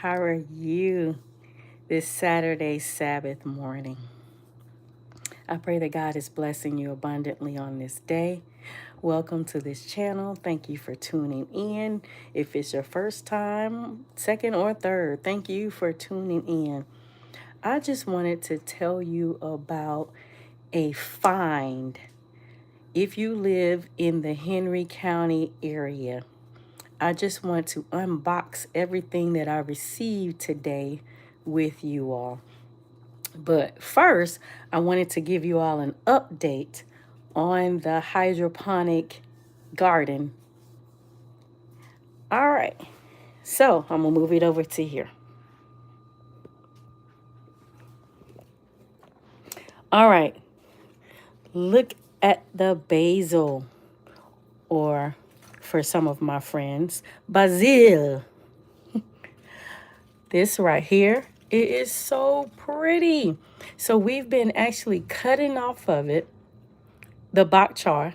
How are you this Saturday Sabbath morning? I pray that God is blessing you abundantly on this day. Welcome to this channel. Thank you for tuning in. If it's your first time, second or third, thank you for tuning in. I just wanted to tell you about a find. If you live in the Henry County area, I just want to unbox everything that I received today with you all. But first, I wanted to give you all an update on the hydroponic garden. All right, so I'm gonna move it over to here. All right, look at the basil, or for some of my friends, basil. This right here, it is so pretty. So we've been actually cutting off of it the bok char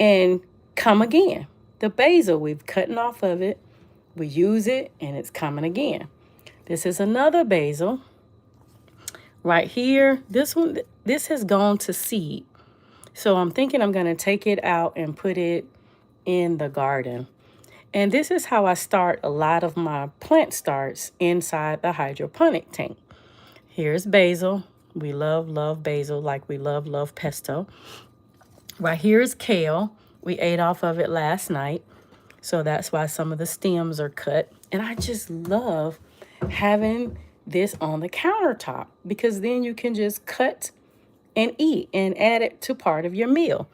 and come again. The basil, we've cutting off of it. We use it and it's coming again. This is another basil right here. This has gone to seed. So I'm thinking I'm going to take it out and put it in the garden. And this is how I start a lot of my plant starts inside the hydroponic tank. Here's basil. We love basil like we love pesto. Right here is kale. We ate off of it last night. So that's why some of the stems are cut. And I just love having this on the countertop because then you can just cut and eat and add it to part of your meal.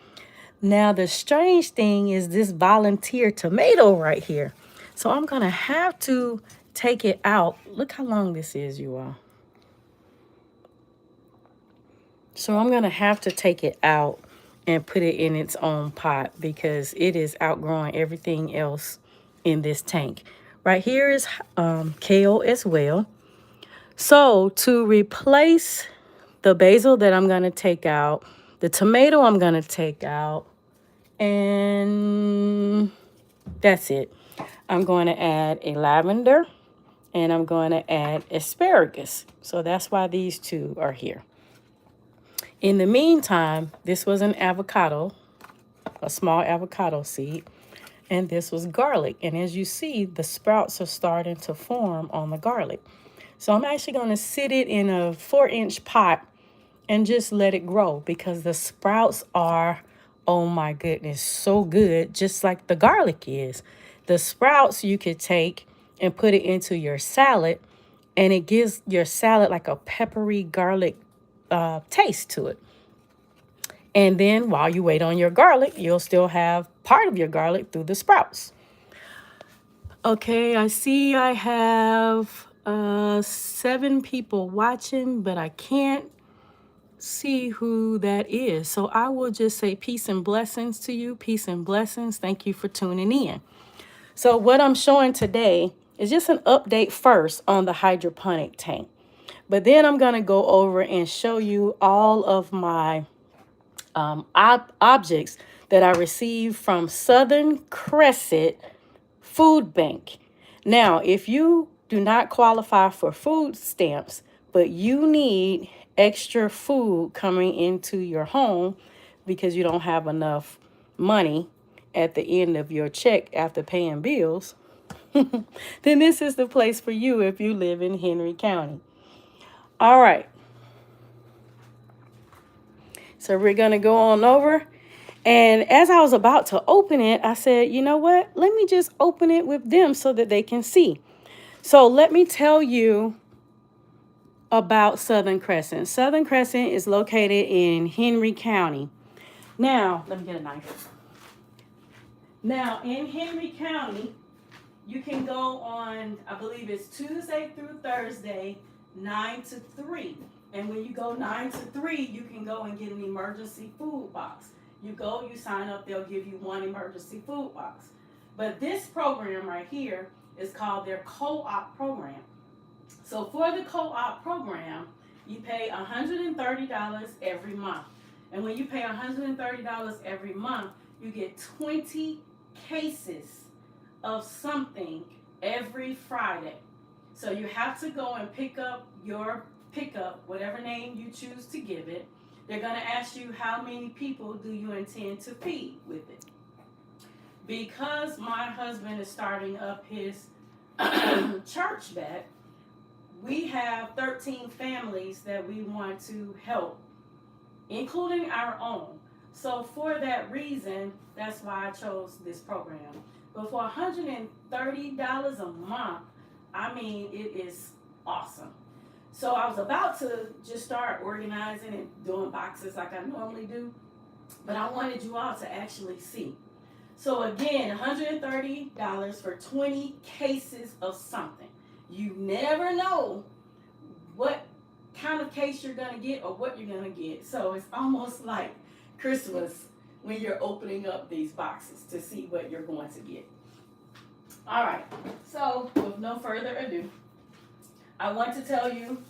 Now, the strange thing is this volunteer tomato right here. So I'm going to have to take it out. Look how long this is, you all. So I'm going to have to take it out and put it in its own pot because it is outgrowing everything else in this tank. Right here is kale as well. So to replace the basil that I'm going to take out, the tomato I'm going to take out, and that's it. I'm going to add a lavender and I'm going to add asparagus. So that's why these two are here. In the meantime, this was an avocado, a small avocado seed, and this was garlic. And as you see, the sprouts are starting to form on the garlic. So I'm actually going to sit it in a 4-inch pot and just let it grow because the sprouts are, oh my goodness, so good, just like the garlic is. The sprouts you could take and put it into your salad, and it gives your salad like a peppery garlic taste to it. And then while you wait on your garlic, you'll still have part of your garlic through the sprouts. Okay, I see I have 7 people watching, but I can't see who that is. So I will just say peace and blessings to you. Peace and blessings. Thank you for tuning in. So what I'm showing today is just an update first on the hydroponic tank. But then I'm going to go over and show you all of my objects that I received from Southern Crescent Food Bank. Now, if you do not qualify for food stamps, but you need extra food coming into your home because you don't have enough money at the end of your check after paying bills, then this is the place for you if you live in Henry County. All right. So we're going to go on over. And as I was about to open it, I said, you know what? Let me just open it with them so that they can see. So let me tell you about Southern Crescent. Southern Crescent is located in Henry County. Now, let me get a knife. Now, in Henry County, you can go on, I believe it's Tuesday through Thursday, 9 to 3. And when you go 9 to 3, you can go and get an emergency food box. You go, you sign up, they'll give you one emergency food box. But this program right here is called their co-op program. So for the co-op program, you pay $130 every month. And when you pay $130 every month, you get 20 cases of something every Friday. So you have to go and pick up your pickup, whatever name you choose to give it. They're going to ask you how many people do you intend to feed with it. Because my husband is starting up his church back, we have 13 families that we want to help, including our own. So for that reason, that's why I chose this program. But for $130 a month, I mean, it is awesome. So I was about to just start organizing and doing boxes like I normally do, but I wanted you all to actually see. So again, $130 for 20 cases of something. You never know what kind of case you're going to get or what you're going to get. So it's almost like Christmas when you're opening up these boxes to see what you're going to get. All right, so with no further ado, I want to tell you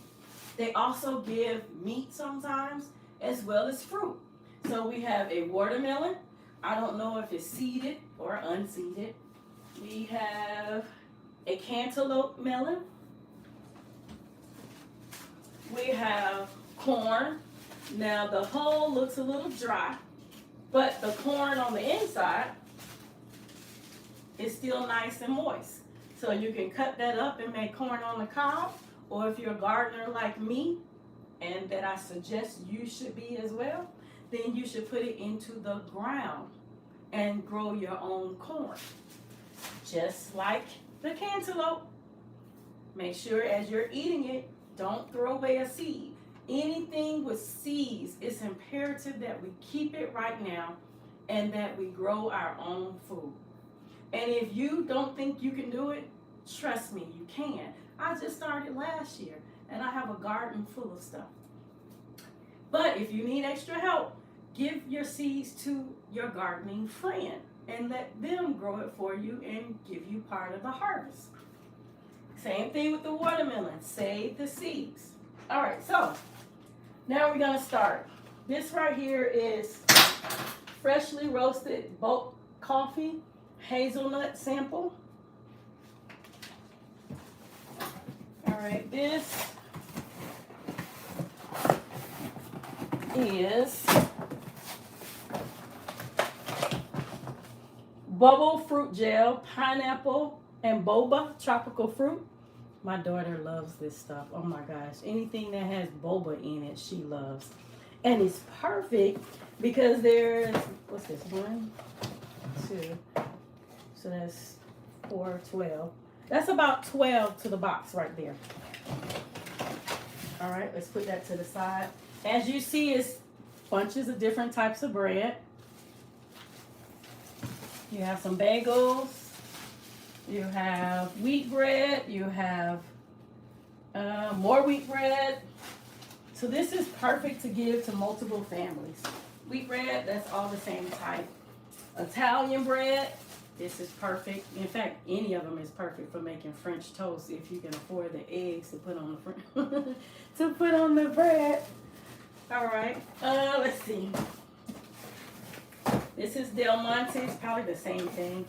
they also give meat sometimes as well as fruit. So we have a watermelon. I don't know if it's seeded or unseeded. We have a cantaloupe melon. We have corn. Now the hull looks a little dry, but the corn on the inside is still nice and moist. So you can cut that up and make corn on the cob, or if you're a gardener like me, and that I suggest you should be as well, then you should put it into the ground and grow your own corn. Just like the cantaloupe. Make sure as you're eating it, don't throw away a seed. Anything with seeds, it's imperative that we keep it right now and that we grow our own food. And if you don't think you can do it, trust me, you can. I just started last year and I have a garden full of stuff. But if you need extra help, give your seeds to your gardening friend and let them grow it for you and give you part of the harvest. Same thing with the watermelon. Save the seeds. All right, so now we're going to start. This right here is freshly roasted bulk coffee, hazelnut sample. All right, this is bubble fruit gel, pineapple, and boba tropical fruit. My daughter loves this stuff. Oh my gosh. Anything that has boba in it, she loves. And it's perfect because there's, what's this, 1, 2, so that's 4, 12. That's about 12 to the box right there. All right, let's put that to the side. As you see, it's bunches of different types of bread. You have some bagels. You have wheat bread. You have more wheat bread. So this is perfect to give to multiple families. Wheat bread, that's all the same type. Italian bread, this is perfect. In fact, any of them is perfect for making French toast if you can afford the eggs to put on the to put on the bread. All right, let's see. This is Del Monte. It's probably the same thing.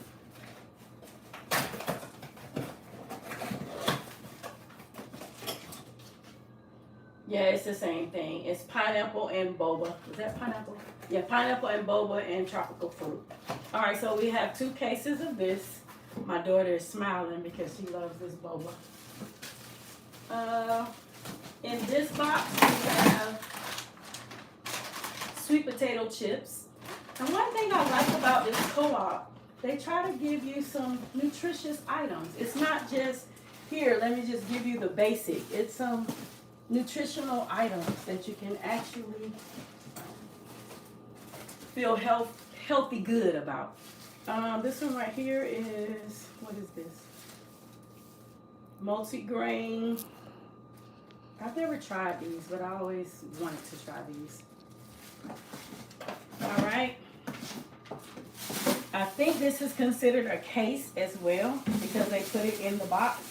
Yeah, it's the same thing. It's pineapple and boba. Is that pineapple? Yeah, pineapple and boba and tropical fruit. All right, so we have 2 cases of this. My daughter is smiling because she loves this boba. In this box, we have sweet potato chips. And one thing I like about this co-op, they try to give you some nutritious items. It's not just, here, let me just give you the basic. It's some nutritional items that you can actually feel healthy good about. This one right here is, what is this? Multigrain. I've never tried these, but I always wanted to try these. All right. I think this is considered a case as well because they put it in the box.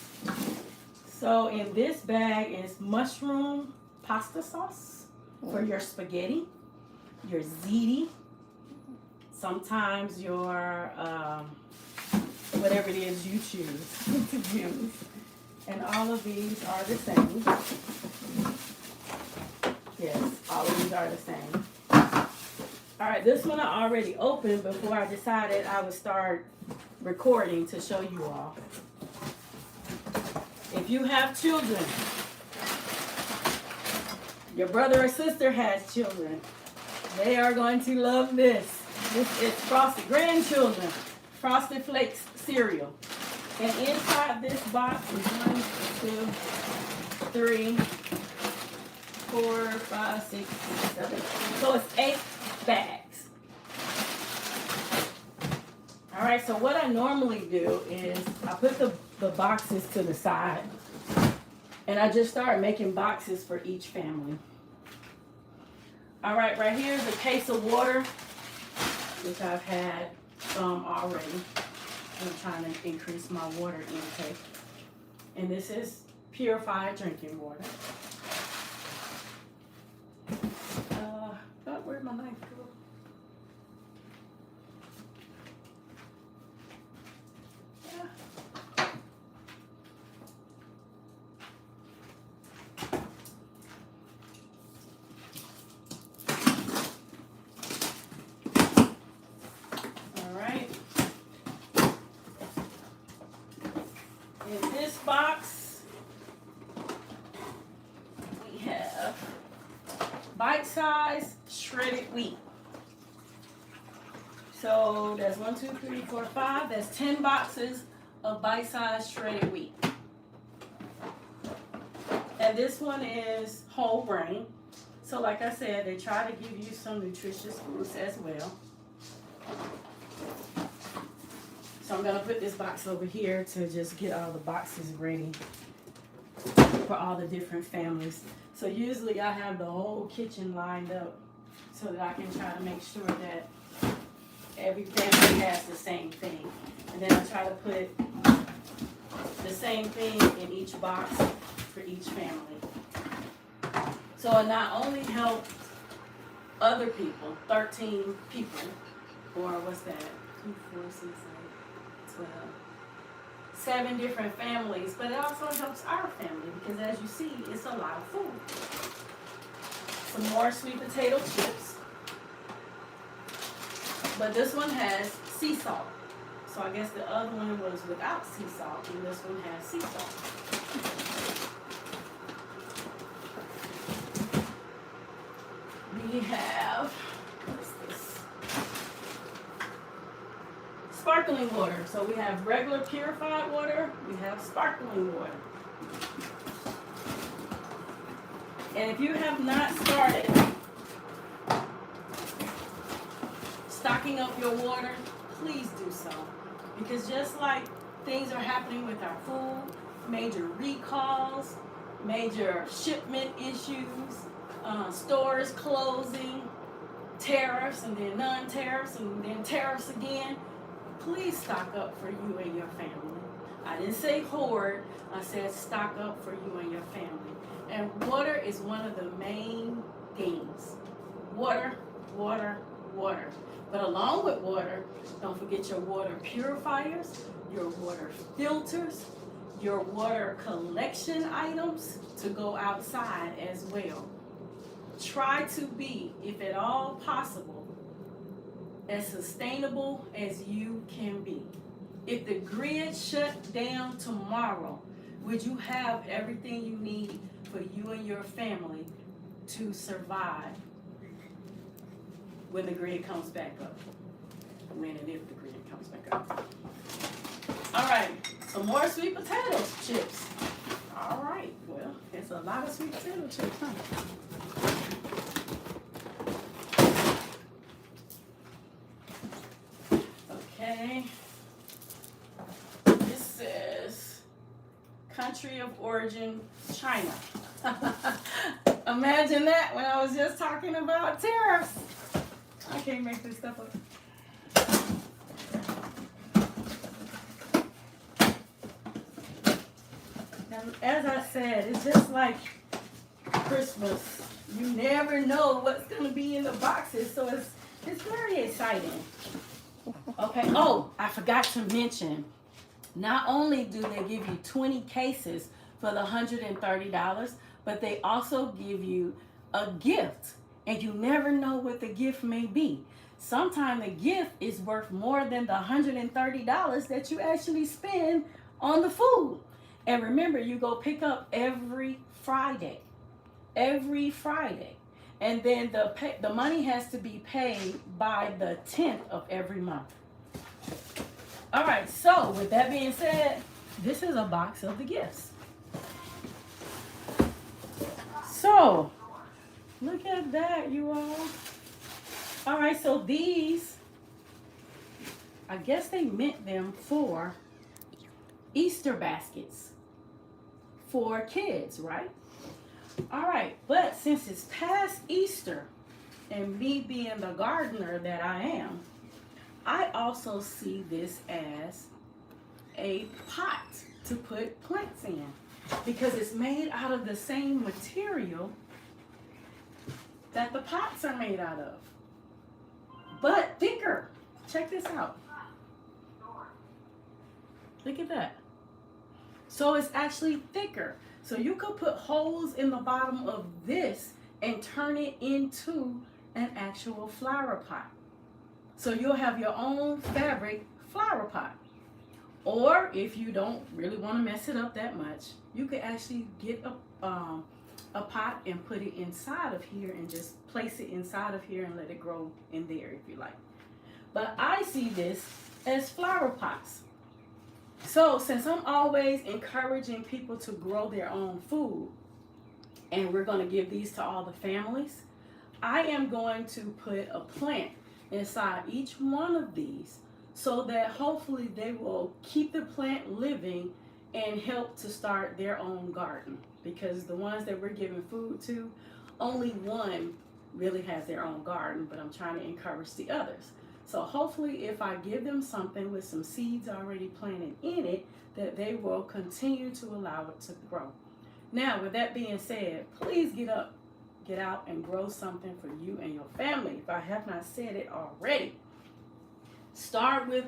So in this bag is mushroom pasta sauce for your spaghetti, your ziti, sometimes your whatever it is you choose to use. And all of these are the same. Yes, all of these are the same. All right, this one I already opened before I decided I would start recording to show you all. If you have children, your brother or sister has children, they are going to love this. This is Frosted Grandchildren Frosted Flakes cereal. And inside this box is 1, 2, 3, 4, 5, 6, 7. So it's 8 bags. All right, so what I normally do is I put the boxes to the side and I just start making boxes for each family. All right here is a case of water, which I've had already. I'm trying to increase my water intake. And this is purified drinking water. Where'd my knife go? Yeah. All right. In this box, we have bite-sized shredded wheat. So that's 1, 2, 3, 4, 5. That's 10 boxes of bite-sized shredded wheat. And this one is whole grain. So like I said, they try to give you some nutritious foods as well. So I'm going to put this box over here to just get all the boxes ready for all the different families. So usually I have the whole kitchen lined up so that I can try to make sure that every family has the same thing. And then I try to put the same thing in each box for each family. So it not only helps other people, 13 people, or what's that, 2, 4, 6, 8, 12, 7 different families, but it also helps our family because as you see, it's a lot of food. Some more sweet potato chips. But this one has sea salt. So I guess the other one was without sea salt, and this one has sea salt. We have, what is this? Sparkling water. So we have regular purified water, we have sparkling water. And if you have not started stocking up your water, please do so. Because just like things are happening with our food, major recalls, major shipment issues, stores closing, tariffs and then non-tariffs and then tariffs again, please stock up for you and your family. I didn't say hoard, I said stock up for you and your family. And water is one of the main things. Water, water, water. But along with water, don't forget your water purifiers, your water filters, your water collection items to go outside as well. Try to be, if at all possible, as sustainable as you can be. If the grid shut down tomorrow, would you have everything you need for you and your family to survive when the grid comes back up? When and if the grid comes back up. All right, some more sweet potato chips. All right, well, it's a lot of sweet potato chips, huh? Okay. This says country of origin, China. Imagine that when I was just talking about tariffs. I can't make this stuff up. And as I said, it's just like Christmas. You never know what's going to be in the boxes, so it's very exciting. Okay. Oh, I forgot to mention, Not only do they give you 20 cases for the $130, but they also give you a gift. And you never know what the gift may be. Sometimes the gift is worth more than the $130 that you actually spend on the food. And remember, you go pick up every Friday. Every Friday. And then the money has to be paid by the 10th of every month. All right, so with that being said, this is a box of the gifts. So, look at that, you all. All right, so these, I guess they meant them for Easter baskets for kids, right? All right, but since it's past Easter, and me being the gardener that I am, I also see this as a pot to put plants in because it's made out of the same material that the pots are made out of, but thicker. Check this out. Look at that. So it's actually thicker. So you could put holes in the bottom of this and turn it into an actual flower pot. So you'll have your own fabric flower pot. Or if you don't really want to mess it up that much, you could actually get a pot and put it inside of here and just place it inside of here and let it grow in there if you like. But I see this as flower pots. So since I'm always encouraging people to grow their own food, and we're going to give these to all the families, I am going to put a plant inside each one of these so that hopefully they will keep the plant living and help to start their own garden, because the ones that we're giving food to, only one really has their own garden, but I'm trying to encourage the others. So hopefully if I give them something with some seeds already planted in it, that they will continue to allow it to grow. Now, with that being said, please get out and grow something for you and your family. If I have not said it already, start with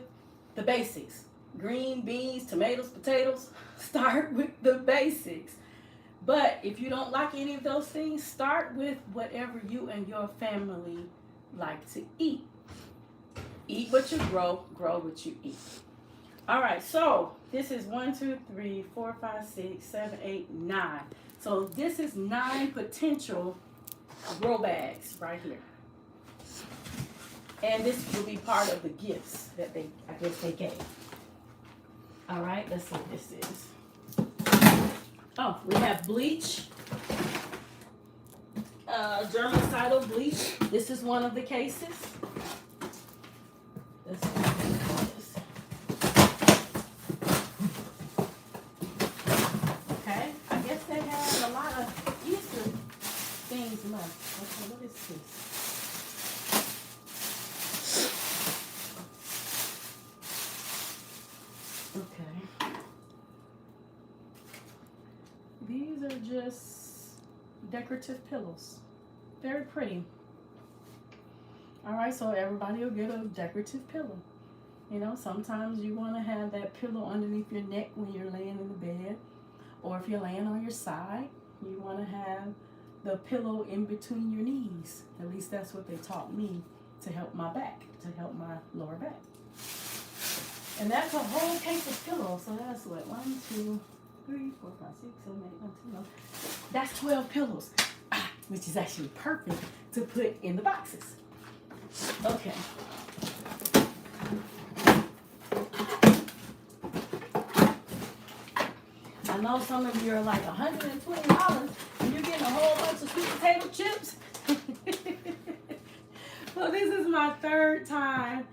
the basics. Green beans, tomatoes, potatoes. Start with the basics. But if you don't like any of those things, start with whatever you and your family like to eat. Eat what you grow what you eat. All right, so this is 1, 2, 3, 4, 5, 6, 7, 8, 9. So this is 9 potential grow bags right here. And this will be part of the gifts that I guess they gave. All right, let's see what this is. Oh, we have bleach. Germicidal bleach. This is one of the cases. Let's see what this is. Okay, I guess they have a lot of Easter things left. Okay, what is this? Okay. These are just decorative pillows. Very pretty. All right, so everybody will get a decorative pillow. You know, sometimes you want to have that pillow underneath your neck when you're laying in the bed. Or if you're laying on your side, you want to have the pillow in between your knees. At least that's what they taught me to help my back, to help my lower back. And that's a whole case of pillows. So that's what, 1, 2, 3, 4, 5, 6, 7, 8, 9, 10, 11. That's 12 pillows, which is actually perfect to put in the boxes. Okay. I know some of you are like $120 and you're getting a whole bunch of sweet potato chips. Well, this is my 3rd time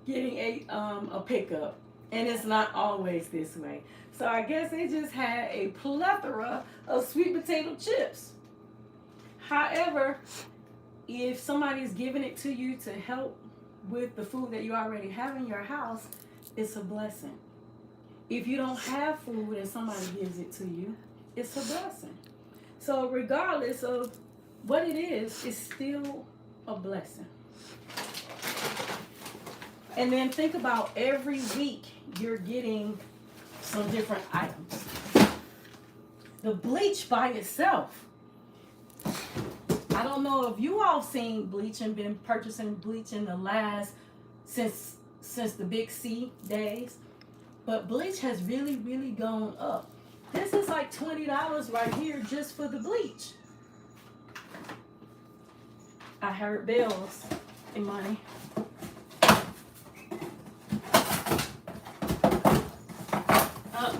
getting a pickup, and it's not always this way. So I guess they just had a plethora of sweet potato chips. However, if somebody's giving it to you to help with the food that you already have in your house, it's a blessing. If you don't have food and somebody gives it to you, it's a blessing. So regardless of what it is, it's still a blessing. And then think about every week you're getting some different items. The bleach by itself. I don't know if you all seen bleach and been purchasing bleach in the last, since the big C days, but bleach has really, really gone up. This is like $20 right here just for the bleach. I heard bells and money.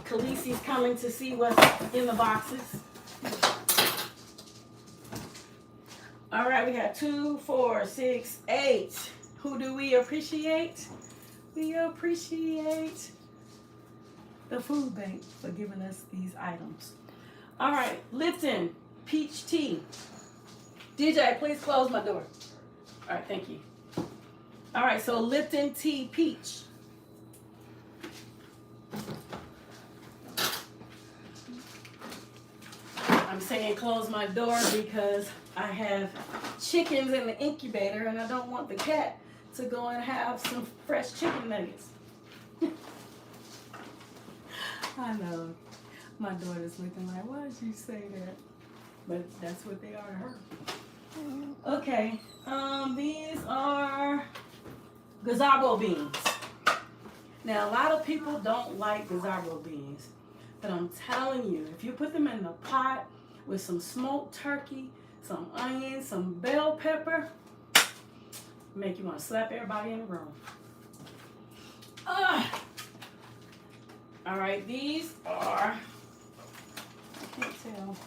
Khaleesi's coming to see what's in the boxes. All right, we have 2, 4, 6, 8. Who do we appreciate? We appreciate the food bank for giving us these items. All right, Lipton peach tea. DJ, please close my door. All right, thank you. All right, so Lipton tea peach. I'm saying close my door because I have chickens in the incubator and I don't want the cat to go and have some fresh chicken nuggets. I know. My daughter's looking like, why did you say that? But that's what they are to her. Okay. These are gazebo beans. Now, a lot of people don't like gazebo beans. But I'm telling you, if you put them in the pot with some smoked turkey, some onions, some bell pepper, make you want to slap everybody in the room. All right, these are, I can't tell.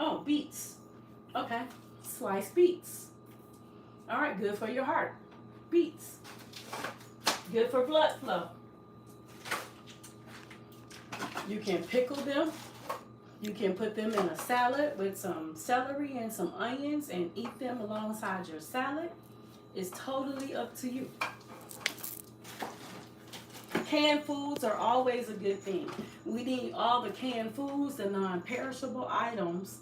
Oh, beets. Okay, sliced beets. All right, good for your heart. Beets. Good for blood flow. You can pickle them. You can put them in a salad with some celery and some onions and eat them alongside your salad. It's totally up to you. Canned foods are always a good thing. We need all the canned foods, the non-perishable items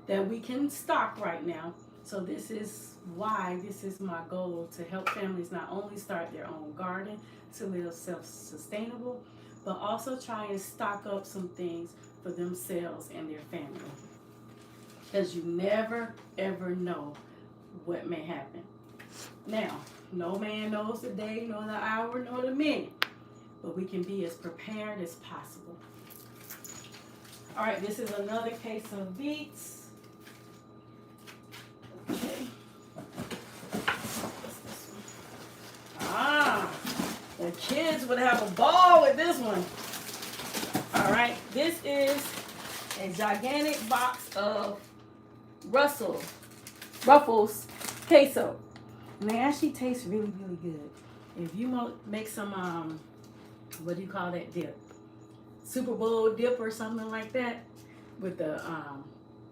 that we can stock right now. So this is why this is my goal, to help families not only start their own garden to live self-sustainable, but also try and stock up some things for themselves and their family. Because you never, ever know what may happen. Now, no man knows the day, nor the hour, nor the minute. But we can be as prepared as possible. All right, this is another case of beets. Okay. What's this one? The kids would have a ball with this one. All right, this is a gigantic box of Ruffles queso. And they actually taste really, really good. If you make some, what do you call that dip? Super Bowl dip or something like that with the,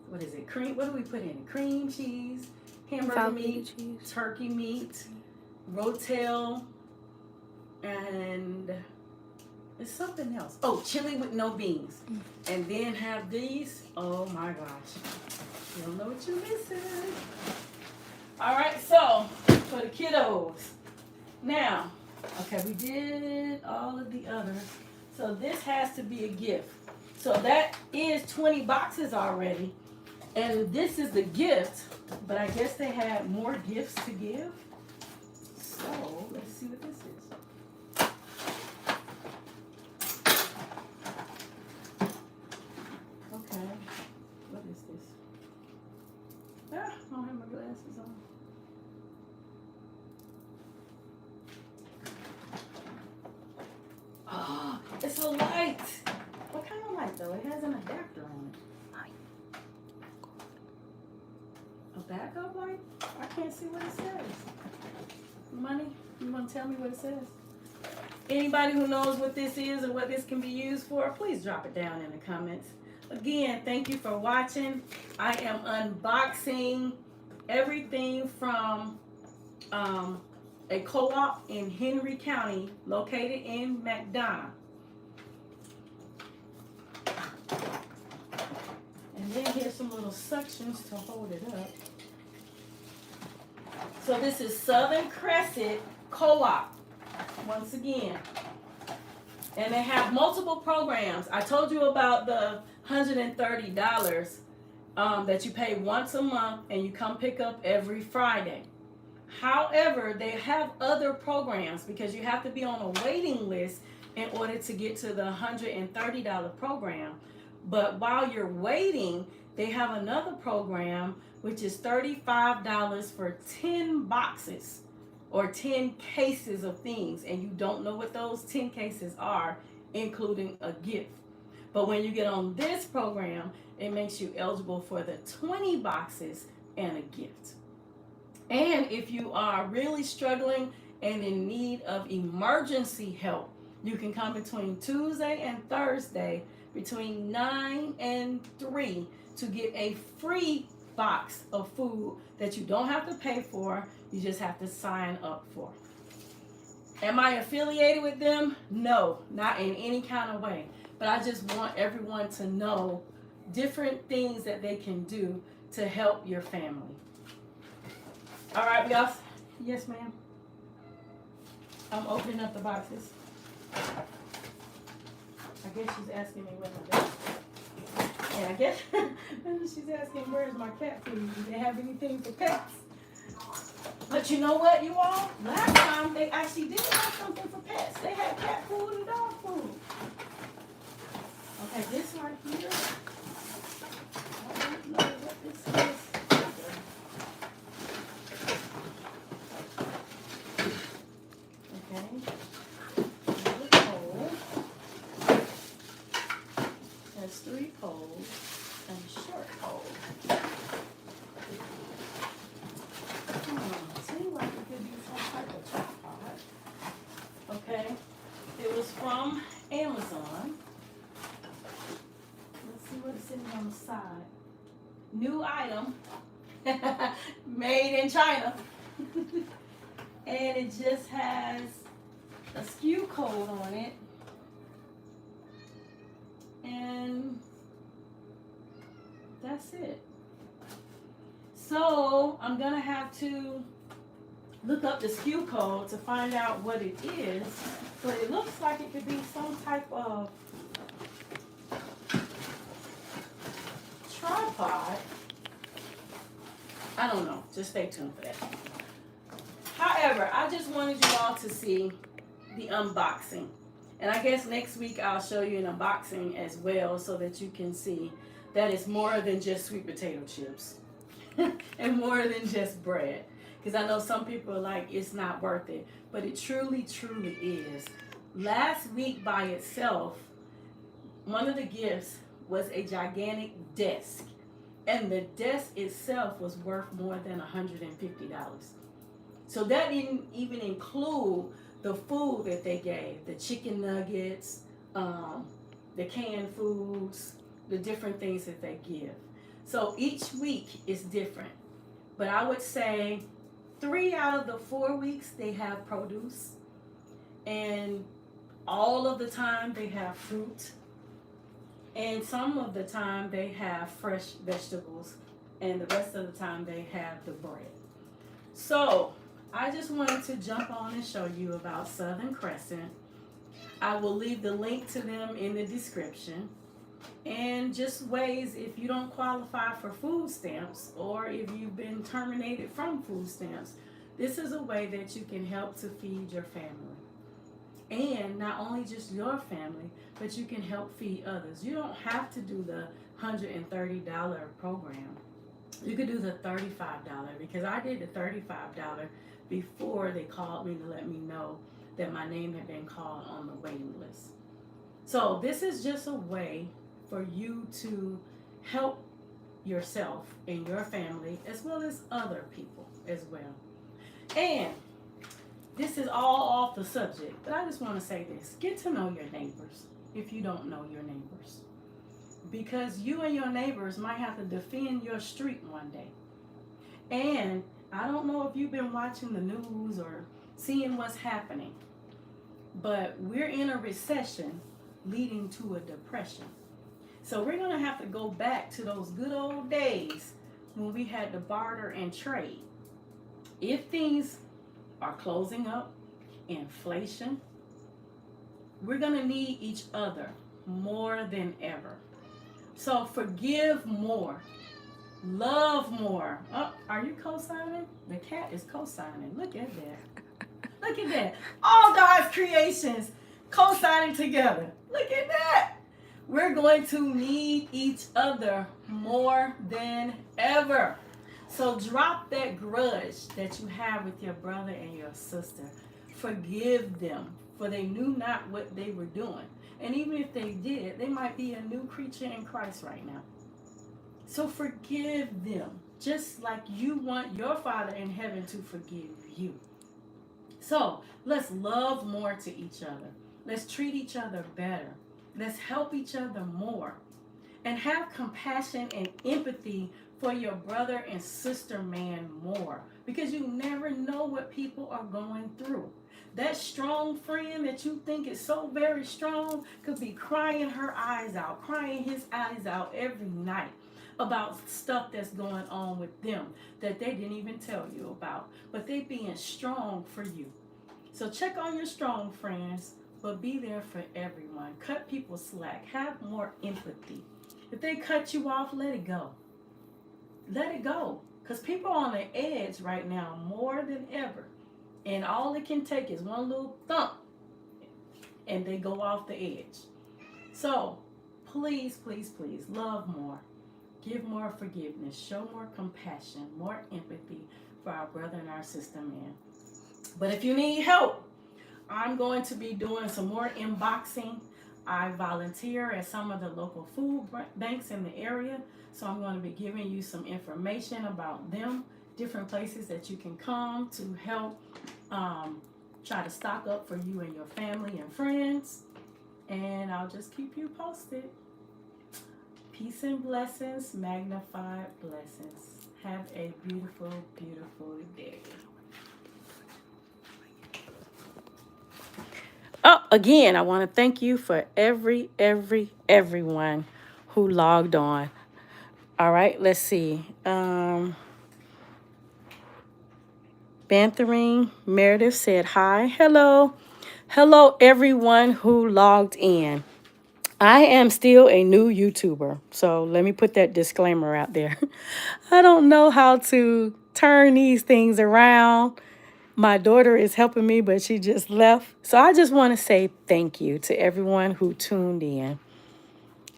what is it? Cream, what do we put in it? Cream cheese, hamburger meat, cheese, turkey meat, rotel, and it's something else. Oh, chili with no beans. And then have these. Oh my gosh. You don't know what you're missing. All right, so for the kiddos. Now, okay, we did all of the others. So this has to be a gift. So that is 20 boxes already. And this is the gift, but I guess they had more gifts to give. So let's see what this is. Okay, what is this? I don't have my glasses on. Oh, it's a light. What kind of light though? It has an adapter on it. A backup light? I can't see what it says. Money? You want to tell me what it says? Anybody who knows what this is and what this can be used for, please drop it down in the comments. Again, thank you for watching. I am unboxing everything from a co-op in Henry County, located in McDonough. And then here's some little suctions to hold it up. So this is Southern Crescent Co-op. Once again, And they have multiple programs. I told you about the $130 that you pay once a month and you come pick up every Friday. However, they have other programs because you have to be on a waiting list in order to get to the $130 program. But while you're waiting, they have another program which is $35 for 10 boxes or 10 cases of things, and you don't know what those 10 cases are, including a gift. But when you get on this program, it makes you eligible for the 20 boxes and a gift. And if you are really struggling and in need of emergency help, you can come between Tuesday and Thursday between 9 and 3 to get a free box of food that you don't have to pay for, you just have to sign up for. Am I affiliated with them? No, not in any kind of way. But I just want everyone to know different things that they can do to help your family. All right, we all. Yes, ma'am. I'm opening up the boxes. I guess she's asking me where my dog is. And I guess she's asking where's my cat food. Do they have anything for pets? But you know what, you all? Last time they actually did have something for pets. They had cat food and dog food. Okay, this right here. I don't know what this is. Okay. Another pole. There's 3 poles and a short pole. Seems like it could be some type of tripod. Okay. It was from Amazon. Let's see what's sitting on the side. New item. Made in China. And it just has a SKU code on it. And that's it. So I'm gonna have to look up the SKU code to find out what it is. But it looks like it could be some type of tripod. I don't know. Just stay tuned for that. However, I just wanted you all to see the unboxing. And I guess next week I'll show you an unboxing as well so that you can see that it's more than just sweet potato chips and more than just bread. Because I know some people are like, it's not worth it. But it truly, truly is. Last week by itself, one of the gifts was a gigantic desk. And the desk itself was worth more than $150. So that didn't even include the food that they gave, the chicken nuggets, the canned foods, the different things that they give. So each week is different. But I would say 3 out of the 4 weeks they have produce. And all of the time they have fruit. And some of the time they have fresh vegetables. And the rest of the time they have the bread. So I just wanted to jump on and show you about Southern Crescent. I will leave the link to them in the description. And just ways if you don't qualify for food stamps or if you've been terminated from food stamps, this is a way that you can help to feed your family. And not only just your family, but you can help feed others. You don't have to do the $130 program. You could do the $35 because I did the $35 before they called me to let me know that my name had been called on the waiting list. So this is just a way for you to help yourself and your family as well as other people as well. And this is all off the subject, but I just want to say this. Get to know your neighbors if you don't know your neighbors. Because you and your neighbors might have to defend your street one day. And I don't know if you've been watching the news or seeing what's happening, but we're in a recession leading to a depression. So we're going to have to go back to those good old days when we had to barter and trade. If things are closing up, inflation, we're going to need each other more than ever. So forgive more. Love more. Oh, are you co-signing? The cat is co-signing. Look at that. Look at that. All God's creations co-signing together. Look at that. We're going to need each other more than ever. So drop that grudge that you have with your brother and your sister. Forgive them, for they knew not what they were doing. And even if they did, they might be a new creature in Christ right now. So forgive them, just like you want your Father in heaven to forgive you. So let's love more to each other. Let's treat each other better. Let's help each other more. And have compassion and empathy for your brother and sister man more. Because you never know what people are going through. That strong friend that you think is so very strong could be crying her eyes out, crying his eyes out every night about stuff that's going on with them that they didn't even tell you about. But they being strong for you. So check on your strong friends, but be there for everyone. Cut people slack. Have more empathy. If they cut you off, let it go. Let it go. Because people are on the edge right now more than ever. And all it can take is one little thump and they go off the edge. So please, please, please love more. Give more forgiveness. Show more compassion, more empathy for our brother and our sister man. But if you need help, I'm going to be doing some more inboxing. I volunteer at some of the local food banks in the area. So I'm going to be giving you some information about them, different places that you can come to help try to stock up for you and your family and friends. And I'll just keep you posted. Peace and blessings, magnified blessings. Have a beautiful, beautiful day. Oh, again, I want to thank you for everyone who logged on. All right, let's see. Banthering Meredith said hi. Hello. Hello, everyone who logged in. I am still a new YouTuber, so let me put that disclaimer out there. I don't know how to turn these things around. My daughter is helping me, but she just left. So I just want to say thank you to everyone who tuned in.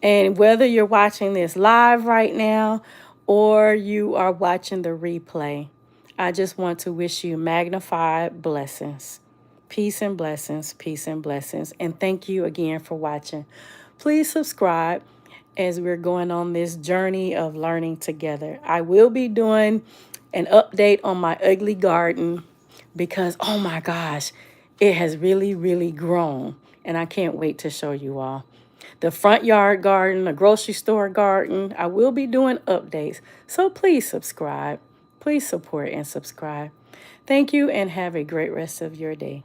And whether you're watching this live right now or you are watching the replay, I just want to wish you magnified blessings. Peace and blessings, peace and blessings. And thank you again for watching. Please subscribe as we're going on this journey of learning together. I will be doing an update on my ugly garden because, oh my gosh, it has really, really grown. And I can't wait to show you all. The front yard garden, the grocery store garden, I will be doing updates. So please subscribe. Please support and subscribe. Thank you and have a great rest of your day.